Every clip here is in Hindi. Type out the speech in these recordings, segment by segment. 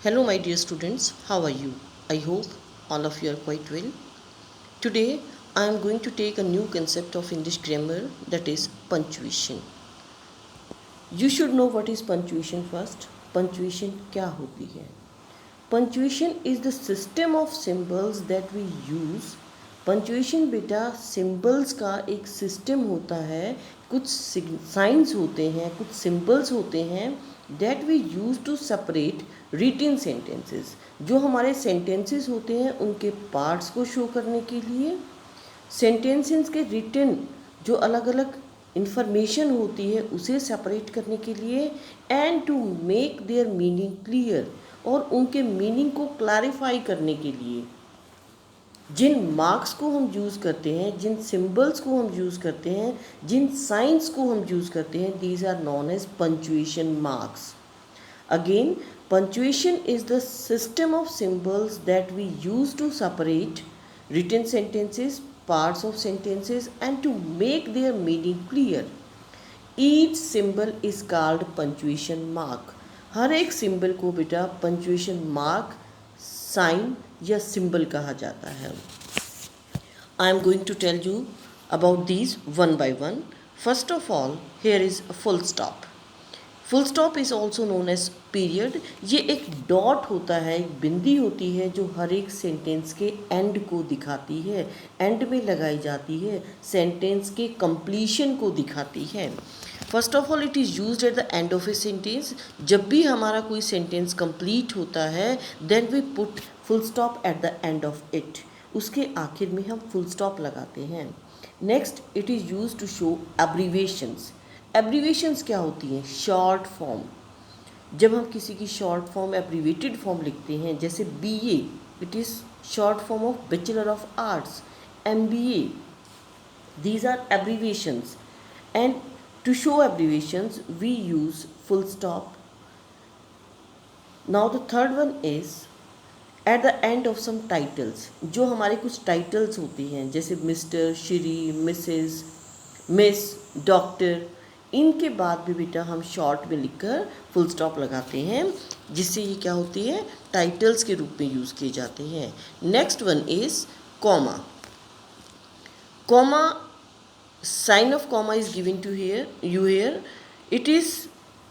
Hello, my dear students. How are you? I hope all of you are quite well. Today, I am going to take a new concept of English grammar, that is punctuation. You should know what is punctuation first. Punctuation क्या होती है? Punctuation is the system of symbols that we use. Punctuation बेटा symbols का एक system होता है, कुछ signs होते हैं, कुछ symbols होते हैं that we use to separate written sentences. जो हमारे sentences होते हैं उनके parts को show करने के लिए, sentences के written जो अलग अलग इंफॉर्मेशन होती है उसे सेपरेट करने के लिए and to make their meaning clear, और उनके मीनिंग को क्लैरिफाई करने के लिए जिन मार्क्स को हम यूज़ करते हैं, जिन सिंबल्स को हम यूज़ करते हैं, जिन साइंस को हम यूज़ करते हैं, these are known as punctuation marks. Again, punctuation is the system of symbols that we use to separate written sentences, parts of sentences, and to make their meaning clear. Each symbol is called punctuation mark. हर एक सिंबल को बेटा पंक्चुएशन मार्क, साइन या सिंबल कहा जाता है. I am going to tell you about these one by one. First of all, here is a full stop. Full stop is also known as period. ये एक डॉट होता है, एक बिंदी होती है जो हर एक सेंटेंस के एंड को दिखाती है, एंड में लगाई जाती है, सेंटेंस के कंप्लीशन को दिखाती है. First of all, it is used at the end of a sentence. जब भी हमारा कोई सेंटेंस कंप्लीट होता है then we put full stop at the end of it. उसके आखिर में हम फुल स्टॉप लगाते हैं. Next, it is use to show abbreviations. Abbreviations क्या होती हैं? Short form. जब हम किसी की शॉर्ट फॉर्म, एब्रीवेटेड फॉर्म लिखते हैं, जैसे BA, it is short form of bachelor of arts. MBA, these are abbreviations, and to show abbreviations we use full stop. Now the third one is at the end of some titles. जो हमारे कुछ टाइटल्स होती हैं जैसे mister, Shri, missus, miss, doctor, इनके बाद भी बेटा हम शॉर्ट में लिखकर फुल स्टॉप लगाते हैं, जिससे ये क्या होती है, टाइटल्स के रूप में यूज़ किए जाते हैं. Next one is comma. Comma, sign of comma is given to here. It is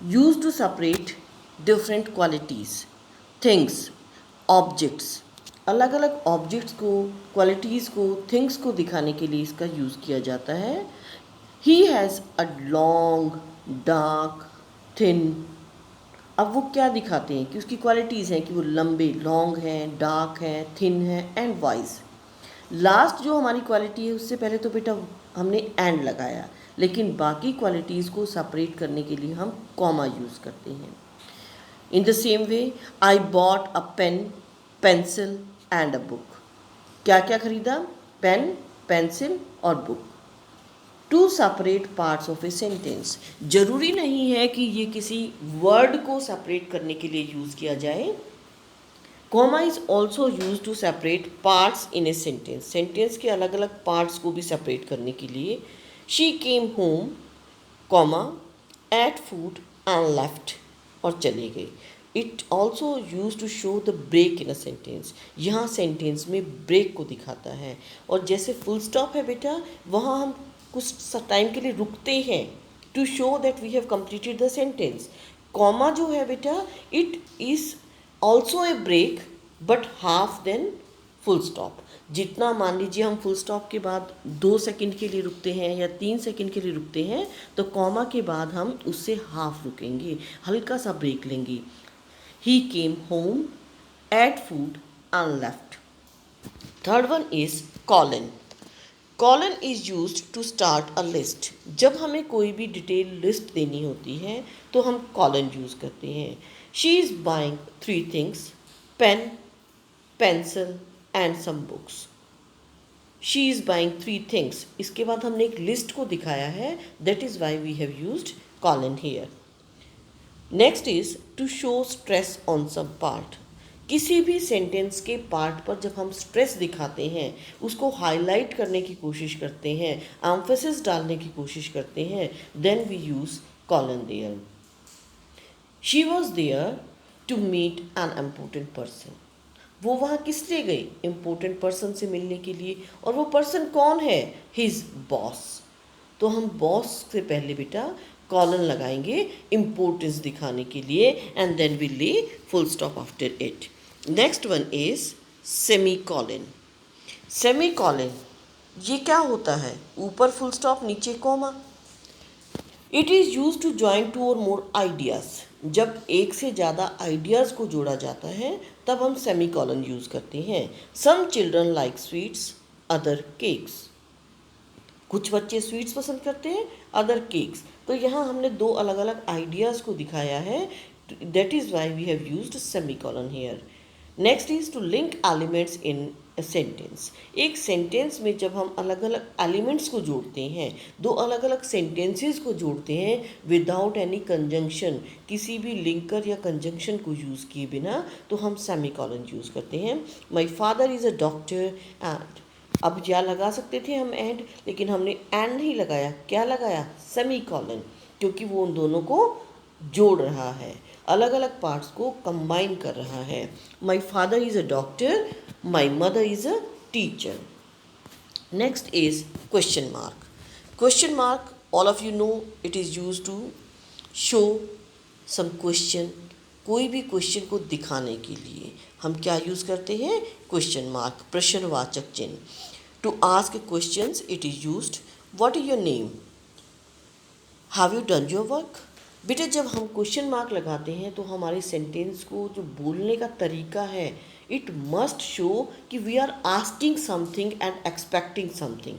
use to separate different qualities, things, objects. अलग अलग ऑब्जेक्ट्स को, क्वालिटीज़ को, थिंग्स को दिखाने के लिए इसका यूज़ किया जाता है. He has a long, dark, thin. अब वो क्या दिखाते हैं कि उसकी क्वालिटीज़ हैं कि वो लंबे, लॉन्ग हैं, डार्क हैं, थिन हैं, एंड वाइज. लास्ट जो हमारी क्वालिटी है उससे पहले तो बेटा हमने एंड लगाया, लेकिन बाकी क्वालिटीज़ को सेपरेट करने के लिए हम कॉमा यूज़ करते हैं. In the same way, I bought a pen, pencil and a book. क्या क्या खरीदा? पेन, पेंसिल और book. To separate parts of a sentence. जरूरी नहीं है कि ये किसी वर्ड को सेपरेट करने के लिए यूज़ किया जाए. Comma is also use to separate parts in a sentence. Sentence के अलग अलग पार्ट्स को भी सेपरेट करने के लिए. She came home, comma, ate food and left, और चले गए. It also use to show the break in a sentence. यहाँ सेंटेंस में ब्रेक को दिखाता है. और जैसे फुल स्टॉप है बेटा, वहाँ हम कुछ टाइम के लिए रुकते हैं to show that we have completed the sentence. Comma जो है बेटा, it is also a break but half than full stop. जितना, मान लीजिए हम फुल स्टॉप के बाद 2 सेकंड के लिए रुकते हैं या 3 सेकंड के लिए रुकते हैं, तो कॉमा के बाद हम उससे हाफ रुकेंगे, हल्का सा ब्रेक लेंगे. He came home, ate food and left. Third one is colon. Colon is use to start a list. जब हमें कोई भी डिटेल लिस्ट देनी होती है तो हम कॉलन यूज़ करते हैं. She is buying 3 things, pen, pencil and some books. She is buying 3 things. इसके बाद हमने एक लिस्ट को दिखाया है, that is why we have used colon here. Next is to show stress on some part. किसी भी सेंटेंस के पार्ट पर जब हम स्ट्रेस दिखाते हैं, उसको हाईलाइट करने की कोशिश करते हैं, एम्फेसिस डालने की कोशिश करते हैं, then we use colon there. She was there to meet an important person. वो वहाँ किस लिए गए? इम्पोर्टेंट पर्सन से मिलने के लिए। और वो पर्सन कौन है? His boss. तो हम बॉस से पहले बेटा कॉलन लगाएंगे इम्पोर्टेंस दिखाने के लिए, and then we lay full stop after it. Next one is semicolon. Semicolon ये क्या होता है? ऊपर फुल स्टॉप, नीचे comma. It is use to join two or more ideas. जब एक से ज़्यादा आइडियाज़ को जोड़ा जाता है तब हम सेमी कॉलन यूज़ करते हैं। Some children like sweets, other cakes. कुछ बच्चे स्वीट्स पसंद करते हैं, अदर केक्स। तो यहाँ हमने दो अलग अलग आइडियाज़ को दिखाया है, that is why we have used semicolon here. Next is to link elements in a sentence. एक सेंटेंस में जब हम अलग अलग एलिमेंट्स को जोड़ते हैं, दो अलग अलग सेंटेंसेस को जोड़ते हैं विदाउट एनी कंजंक्शन, किसी भी लिंकर या कंजंक्शन को यूज़ किए बिना, तो हम सेमी कॉलन यूज़ करते हैं। माई father is a doctor and, अब क्या लगा सकते थे हम एंड, लेकिन हमने एंड नहीं लगाया, क्या लगाया? सेमी कॉलन, क्योंकि वो उन दोनों को जोड़ रहा है, अलग अलग पार्ट्स को कंबाइन कर रहा है। My father is a doctor, my mother is a teacher. Next is question mark. Question mark, all of you know, it is use to show some question. कोई भी क्वेश्चन को दिखाने के लिए हम क्या यूज़ करते हैं? क्वेश्चन मार्क, प्रश्नवाचक चिन्ह। To ask questions it is used, what is your name, have you done your work. बेटा जब हम क्वेश्चन मार्क लगाते हैं तो हमारे सेंटेंस को जो बोलने का तरीका है, इट मस्ट शो कि we are asking something and expecting something.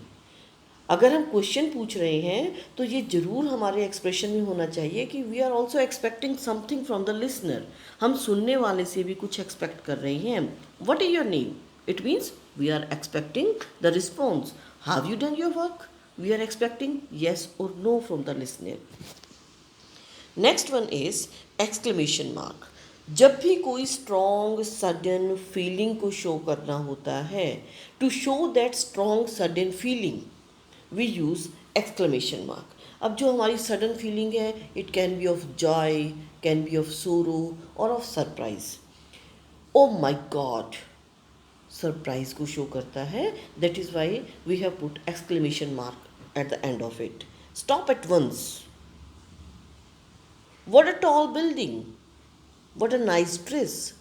अगर हम क्वेश्चन पूछ रहे हैं तो ये ज़रूर हमारे एक्सप्रेशन में होना चाहिए कि we are also expecting something from the listener. हम सुनने वाले से भी कुछ एक्सपेक्ट कर रहे हैं। What is your name, it means we are expecting the response. Have you done your work, we are expecting yes और no from the listener. Next one is exclamation mark. जब भी कोई स्ट्रॉन्ग सडन फीलिंग को शो करना होता है, to show that strong sudden feeling we use exclamation mark. अब जो हमारी सडन फीलिंग है, it can be of joy, can be of सोरो और of surprise. Oh my god, surprise को शो करता है, that is why we have put exclamation mark at the end of it. Stop at once, what a tall building, what a nice dress.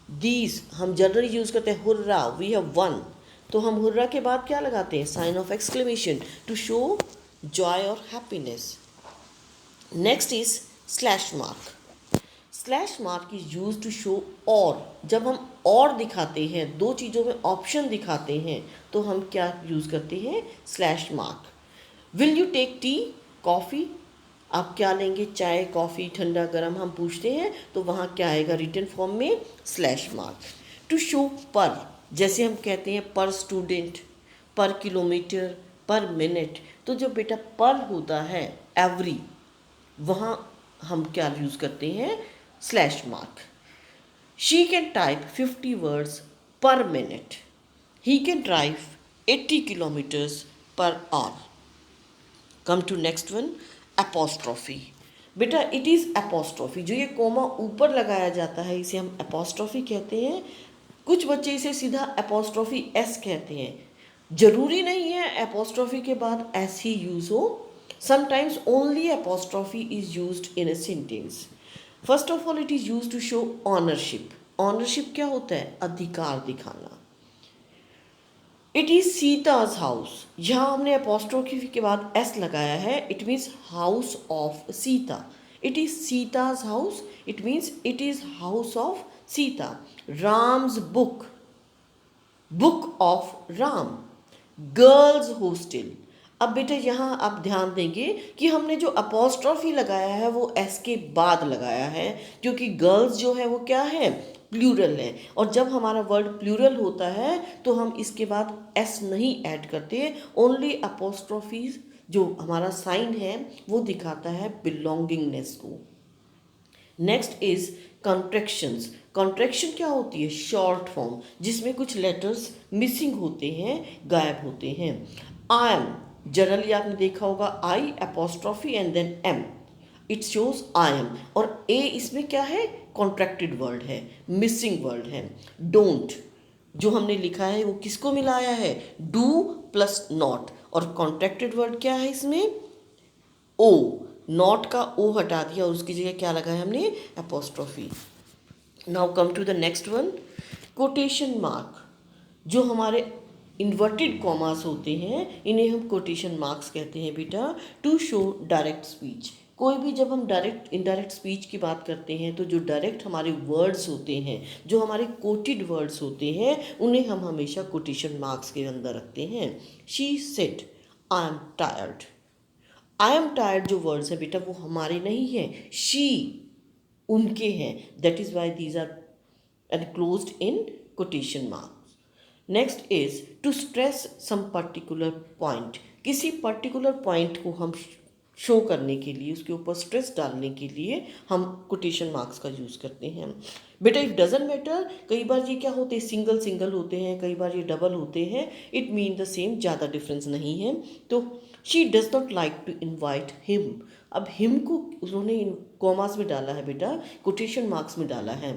These हम जनरली यूज़ करते हैं। हुर्रा, वी हैव वन, तो हम हुर्रा के बाद क्या लगाते हैं? Sign of exclamation, to show joy और happiness. Next is slash mark. Slash mark is use to show और। जब हम और दिखाते हैं, दो चीज़ों में ऑप्शन दिखाते हैं, तो हम क्या यूज़ करते हैं? Slash mark. Will you take tea, coffee, आप क्या लेंगे? चाय, कॉफ़ी, ठंडा, गर्म हम पूछते हैं, तो वहाँ क्या आएगा रिटन फॉर्म में? Slash mark. टू शो पर, जैसे हम कहते हैं पर स्टूडेंट, पर किलोमीटर, पर मिनट, तो जो बेटा पर होता है एवरी, वहाँ हम क्या यूज़ करते हैं? Slash mark. She can type 50 words per minute, he can drive 80 kilometres per hour. Come to next one, apostrophe. बेटा इट इज़ एपोस्ट्रॉफी, जो ये कोमा ऊपर लगाया जाता है इसे हम एपोस्ट्रॉफी कहते हैं। कुछ बच्चे इसे सीधा एपोस्ट्रॉफी एस कहते हैं। जरूरी नहीं है एपोस्ट्रॉफी के बाद एस ही यूज़ हो, sometimes only apostrophe is used in a sentence. First of all it is use to show ownership. Ownership क्या होता है? अधिकार दिखाना। इट इज़ सीताज हाउस, यहाँ हमने अपोस्ट्रोफी के बाद एस लगाया है, it means house of Sita. It is Sita's house, it means it is house of Sita. Ram's book, book of Ram. Girls hostel. अब बेटा यहाँ आप ध्यान देंगे कि हमने जो अपोस्ट्रॉफी लगाया है वो एस के बाद लगाया है, क्योंकि गर्ल्स जो है वो क्या है? प्लूरल है। और जब हमारा वर्ड प्लूरल होता है तो हम इसके बाद एस नहीं ऐड करते, ओनली अपोस्ट्रॉफी जो हमारा साइन है वो दिखाता है बिलोंगिंगनेस को। Next is contractions. कॉन्ट्रैक्शन क्या होती है? शॉर्ट फॉर्म, जिसमें कुछ लेटर्स मिसिंग होते हैं, गायब होते हैं। आई एम, जनरली आपने देखा होगा I apostrophe and then M. It shows I am, और ए इसमें क्या है, कॉन्ट्रैक्टेड वर्ड है, मिसिंग वर्ड है। डोंट जो हमने लिखा है वो किसको मिलाया है, डू प्लस नॉट, और कॉन्ट्रैक्टेड वर्ड क्या है इसमें, ओ, नॉट का ओ हटा दिया और उसकी जगह क्या लगाया हमने, apostrophe. Now come to the next one, quotation mark. जो हमारे इन्वर्टेड कॉमास होते हैं इन्हें हम कोटेशन मार्क्स कहते हैं बेटा, टू शो डायरेक्ट स्पीच। कोई भी जब हम डायरेक्ट इनडायरेक्ट स्पीच की बात करते हैं तो जो डायरेक्ट हमारे वर्ड्स होते हैं, जो हमारे कोटेड वर्ड्स होते हैं, उन्हें हम हमेशा कोटेशन मार्क्स के अंदर रखते हैं। She said I am tired. I am tired जो वर्ड्स है बेटा वो हमारे नहीं हैं, शी उनके हैं, that is why these are enclosed in quotation marks. Next is to stress some particular point. किसी पर्टिकुलर पॉइंट को हम शो करने के लिए, उसके ऊपर स्ट्रेस डालने के लिए हम कोटेशन मार्क्स का यूज़ करते हैं। बेटा इट डजेंट मैटर, कई बार ये क्या होते हैं, सिंगल सिंगल होते हैं, कई बार ये डबल होते हैं, इट मीन द सेम, ज़्यादा डिफरेंस नहीं है। तो she does not like to invite him, अब हिम को उन्होंने कॉमास में डाला है बेटा, कोटेशन मार्क्स में डाला है,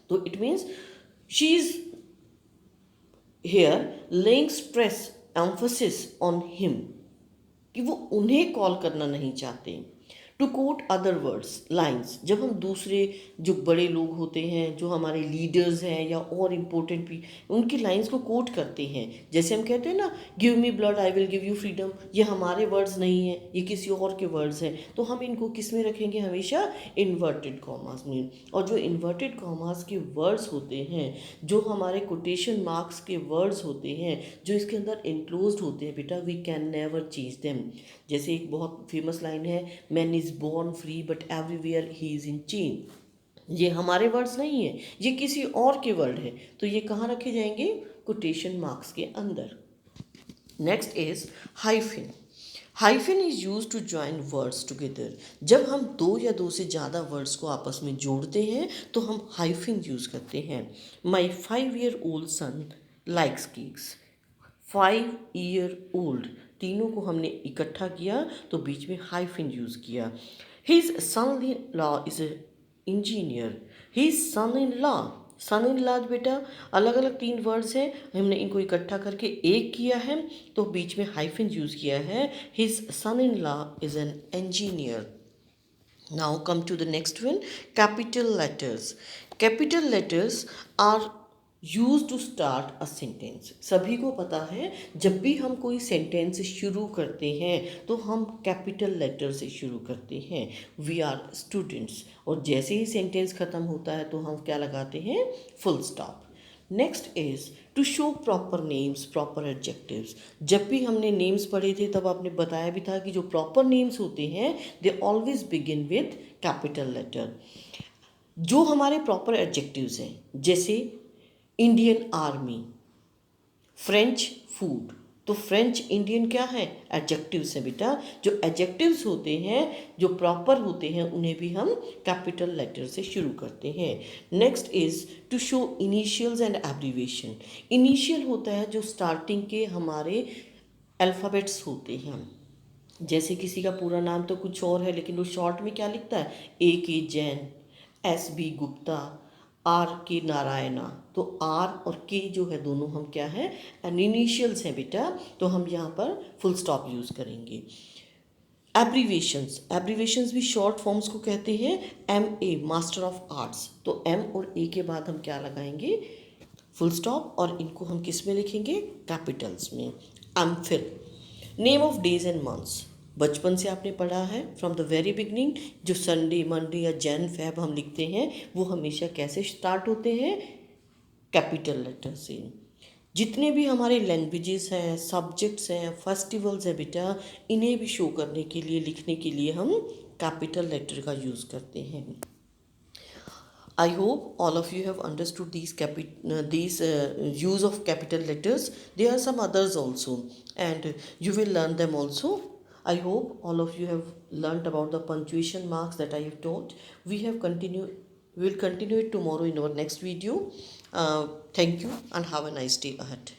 तो it means she is here laying stress emphasis on him, कि वो उन्हें कॉल करना नहीं चाहते। To quote other words lines, जब हम दूसरे जो बड़े लोग होते हैं, जो हमारे लीडर्स हैं या और इम्पोर्टेंट भी, उनकी लाइन्स को कोट करते हैं, जैसे हम कहते हैं ना, give me blood I will give you freedom, ये हमारे वर्ड्स नहीं हैं, ये किसी और के वर्ड्स हैं, तो हम इनको किस में रखेंगे, हमेशा इन्वर्टेड कॉमास में। और जो इन्वर्टेड कॉमास के वर्ड्स होते हैं, जो हमारे कोटेशन मार्क्स के वर्ड्स होते हैं, जो इसके अंदर इंक्लोज्ड होते हैं बेटा, we can never change them. जैसे एक बहुत फेमस लाइन है, man is born free but everywhere he is in chain, ये हमारे वर्ड्स नहीं है, ये किसी और के वर्ड है, तो ये कहाँ रखे जाएंगे, कोटेशन मार्क्स के अंदर। Next is hyphen. Hyphen is use to join words together, जब हम दो या दो से ज़्यादा वर्ड्स को आपस में जोड़ते हैं तो हम हाइफन यूज़ करते हैं। माई 5 year old सन लाइक्स केक्स, 5 year old तीनों को हमने इकट्ठा किया तो बीच में हाइफन यूज़ किया। His son in law is a engineer, his son in law, son in law बेटा अलग अलग 3 वर्ड्स हैं, हमने इनको इकट्ठा करके एक किया है तो बीच में हाइफन यूज़ किया है। His son in law is an engineer. Now come to the next one, capital letters. Capital letters are used to start a sentence. सभी को पता है जब भी हम कोई सेंटेंस शुरू करते हैं तो हम कैपिटल लेटर से शुरू करते हैं, वी आर स्टूडेंट्स, और जैसे ही सेंटेंस ख़त्म होता है तो हम क्या लगाते हैं, full stop. Next is to show proper names, proper adjectives. जब भी हमने नेम्स पढ़े थे तब आपने बताया भी था कि जो प्रॉपर नेम्स होते हैं they always begin with capital letter. जो हमारे प्रॉपर एडजेक्टिव्स हैं, जैसे इंडियन आर्मी, फ्रेंच फूड, तो फ्रेंच इंडियन क्या है, एडजेक्टिव्स हैं बेटा। जो एडजेक्टिव्स होते हैं जो प्रॉपर होते हैं उन्हें भी हम कैपिटल लेटर से शुरू करते हैं। Next is to show initials and abbreviation. Initial होता है जो स्टार्टिंग के हमारे अल्फ़ाबेट्स होते हैं, जैसे किसी का पूरा नाम तो कुछ और है लेकिन वो शॉर्ट में क्या लिखता है, A K Jain, S B Gupta, R K Narayana, तो आर और के जो है दोनों हम क्या है, इनिशियल्स हैं बेटा, तो हम यहाँ पर फुल स्टॉप यूज़ करेंगे। एब्रीवेशंस, एब्रीवेशंस भी शॉर्ट फॉर्म्स को कहते हैं। M A master of arts, तो एम और ए के बाद हम क्या लगाएंगे, फुल स्टॉप, और इनको हम किस में लिखेंगे, कैपिटल्स में। MPhil, name of days and months, बचपन से आपने पढ़ा है फ्रॉम द वेरी बिगनिंग, जो संडे मंडे या जैन फैब हम लिखते हैं वो हमेशा कैसे स्टार्ट होते हैं, कैपिटल लेटर से। जितने भी हमारे लैंग्वेजेस हैं, सब्जेक्ट्स हैं, फेस्टिवल्स हैं बेटा, इन्हें भी शो करने के लिए, लिखने के लिए हम कैपिटल लेटर का यूज़ करते हैं। I hope all of you have understood these use of capital letters. There are some others also, and you will learn them also. I hope all of you have learnt about the punctuation marks that I have taught. We will continue it tomorrow in our next video. Thank you and have a nice day ahead.